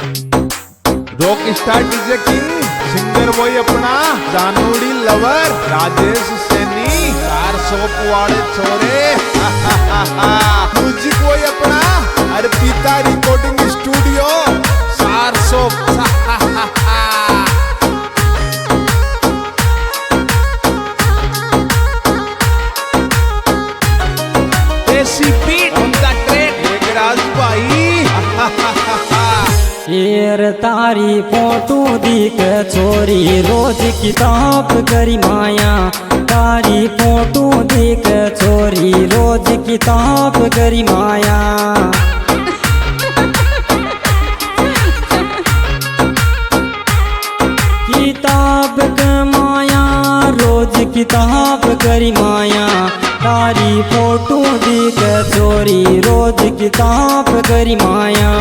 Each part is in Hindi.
Rock star DJ king singer वही अपना जानोड़ी लवर राजेश सैनी 400 वाले छोरे म्यूजिक वही अपना अर्पिता रिकॉर्डिंग स्टूडियो 400 देसी बीट ऑन द ट्रैक एक राज भाई शेर तारी फोटो दिख छोरी रोज किताब करी माया तारी फोटो दिख छोरी रोज किताब करी माया किताब कमाया रोज किताब करी माया तारी फोटो दिख छोरी रोज किताब करी माया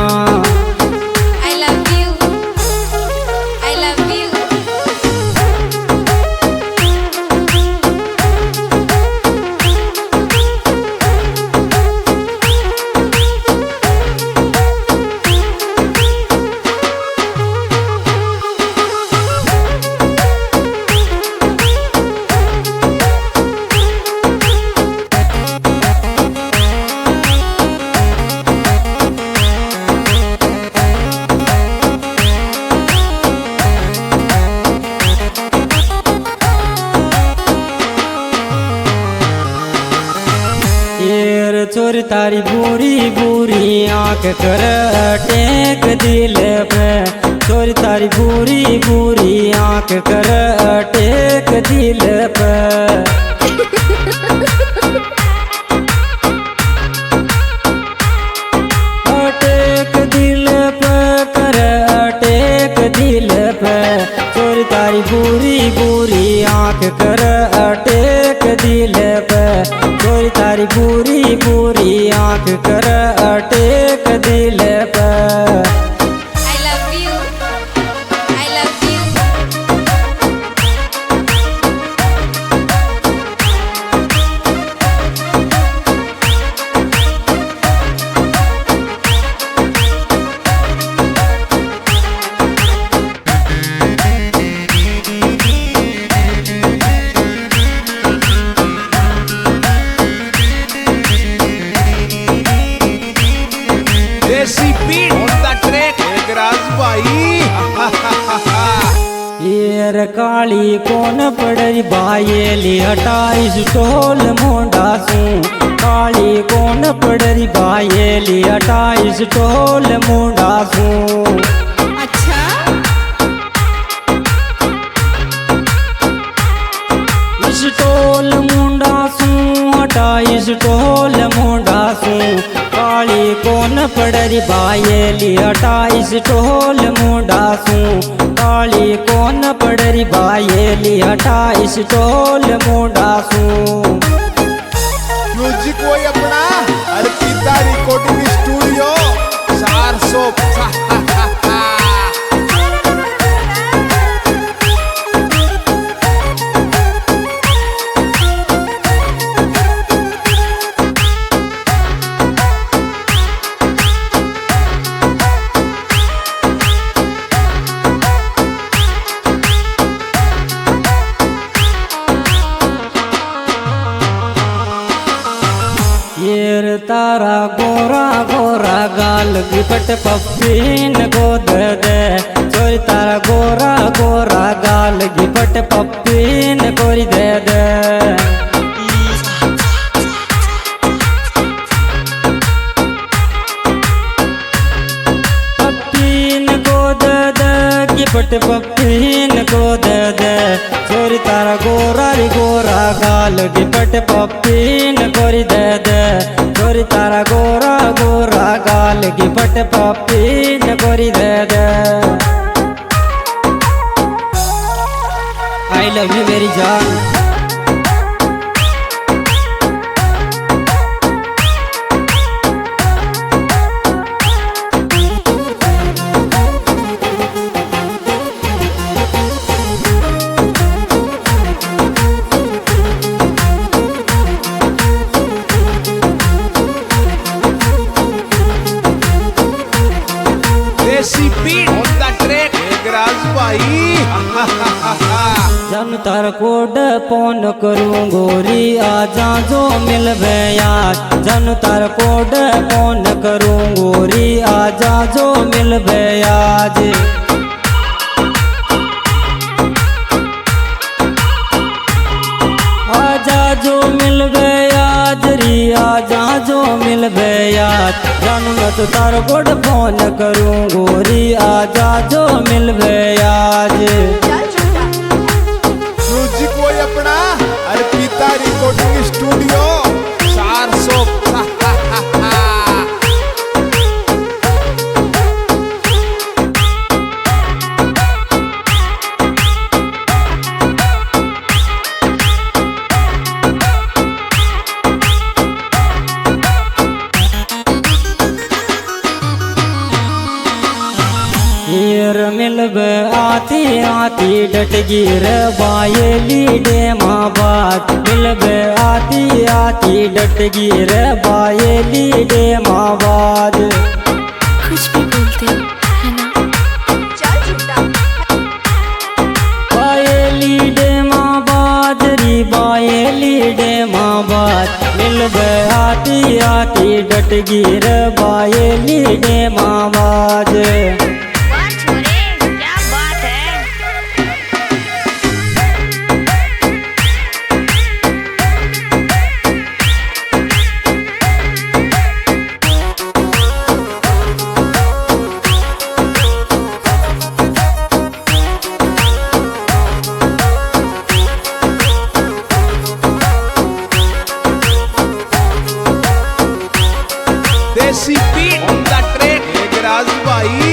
चोर तारी बुरी बुरी आंख कर टेक दिल पे चोर तारी बुरी बुरी आंख कर टेक दिल पे टेक दिल पे कर टेक दिल पे चोर तारी बुरी बुरी आंख कर टेक दिल पे चोर तारी बुरी बुरी आंख कर टेक दिल पे देसी बीट ऑन द ट्रैक एक राज भाई येर काली कौन पड़री बायेली 28 टोल मोंडा सू काली कौन पड़री बायेली 28 टोल मोंडा सू अच्छा इस टोल मुंडा सू 28 टोल मुंडा सू काली कौन पड़री बायेली 28 टोल मुंडा सू काली कौन पड़री बायेली 28 टोल मुंडा सू म्यूजिक वही अपना अर्पिता रिकॉर्डिंग स्टूडियो 400 येर तारा गोरा गोरा गाल गिपट पप्पीन गोद दे चोरी तारा गोरा गोरा गाल गिपट पप्पीन गोरी दे दे पप्पीन गोद दे गिपट पप्पीन गोद दे चोरी तारा गोरा री गोरा गाल गिपट पप्पीन गोरी दे दे चोरी तारा गोरा गोरा गाल गिपट पप्पीन गोरी दे दे आई लव यू मेरी जान desi beat on the track Meghraj भाई। जन तार कोड फोन करूं गोरी आजा जो मिलबे आज। जन तार कोड फोन करूं गोरी आजा जो मिलबे आज। आजा जो मिलबे आज री आजा जो मिलबे आज। जन मत तार कोड फोन करूं गोरी आजा जो मिलबे आज। म्यूजिक वही अपना अर्पिता रिकॉर्डिंग स्टूडियो 400। हीर मिलब आती आती डट गिर बायली डे माँ बात। मिलब आती आती डट गिर बायली डे माँ बात। कुछ भी बोलते हो है ना। बायली डे माँ बात री बायली डे माँ बात। मिलब आती आती डट गिर बायली डे माँ बात। Desi beat on the track Meghraj भाई।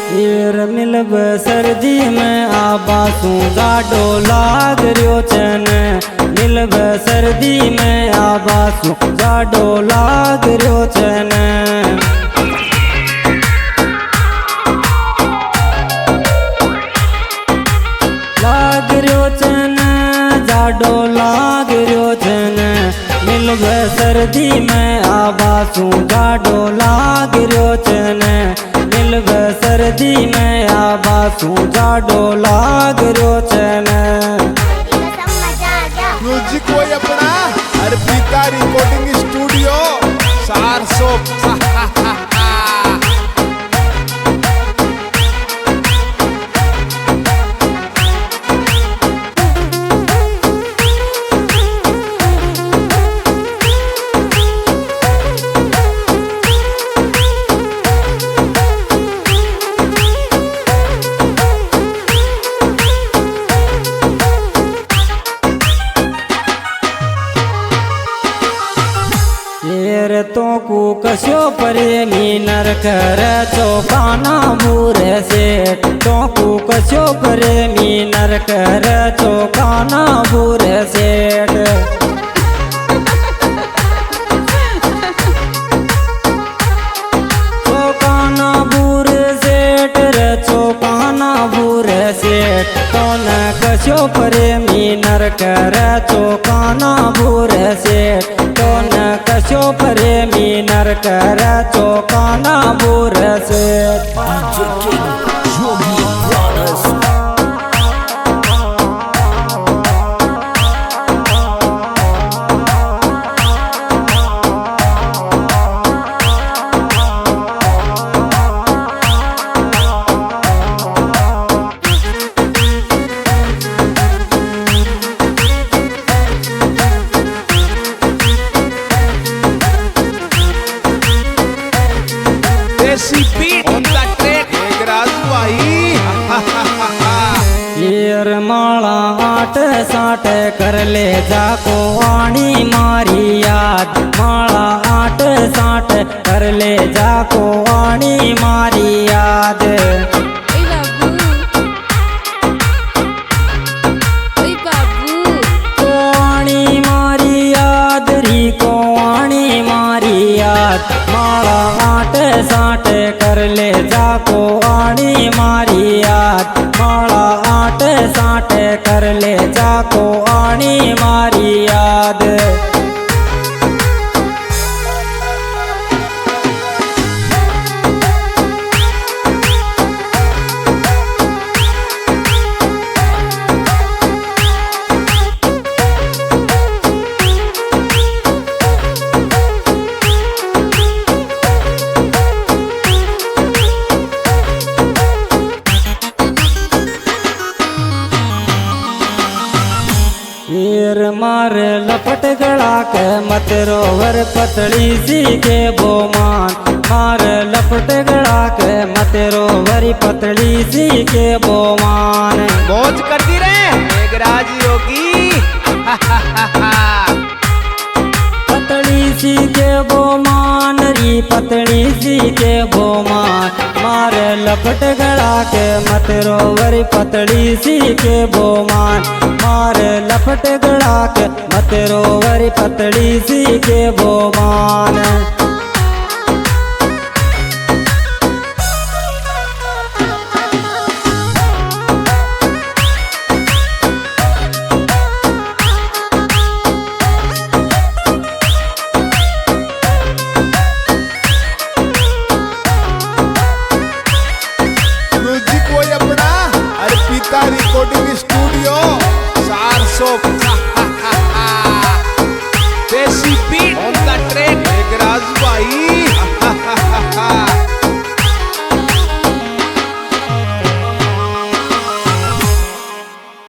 हीर मिलब सर्दी में आबासू गाडो लाग रियो चन। मिलब सर्दी में आबासू गाडो लाग रियो चन। लाग रियो चन जाडो लाग रियो चन। मिलब सर्दी में आबासू गाडो लाग रियो चन। मिलब सर्दी में आबासू जाडो लाग रियो चन। म्यूजिक वही अपना अर्पिता रिकॉर्डिंग स्टूडियो 400। शेर तो को कशो प्रेमी नरकर चौकाना बूरे सेठ। तो को कशो प्रेमी नरकर चौकाना बूरे सेठ। चौकाना बूरे सेठ रे चौकाना बूरे सेठ। तो न कशो प्रेमी नरकर चौकाना बूरे सेठ। तो न कशो प्रेमी नरकर चौकाना बूरे सेठ। Desi beat on the track Meghraj भाई। हीर माला आट साट कर ले जाको आनी मारी याद। माला आट साट कर ले जाको आनी मारी याद। ओए बाबू को आनी मारी याद री को आनी मारी याद। माला आट साट कर ले जाको आनी मारी याद। माला आट साट कर ले जाको आनी मारी याद। मार लपट गड़ा के मत रोवर पतली सी के बोमान मार लपट गड़ा के मत रोवर पतली सी के बोमान मौज करती रहे मेघराज योगी पतली सी के बोमान री पतली सी के बोमान मार लपट गड़ा के मत रोवर पतली सी के बोमान मार लपट गड़ा के मत रोवर पतली सी के बोमान म्यूजिक वही अपना अर्पिता रिकॉर्डिंग स्टूडियो 400 देसी बीट ऑन द ट्रैक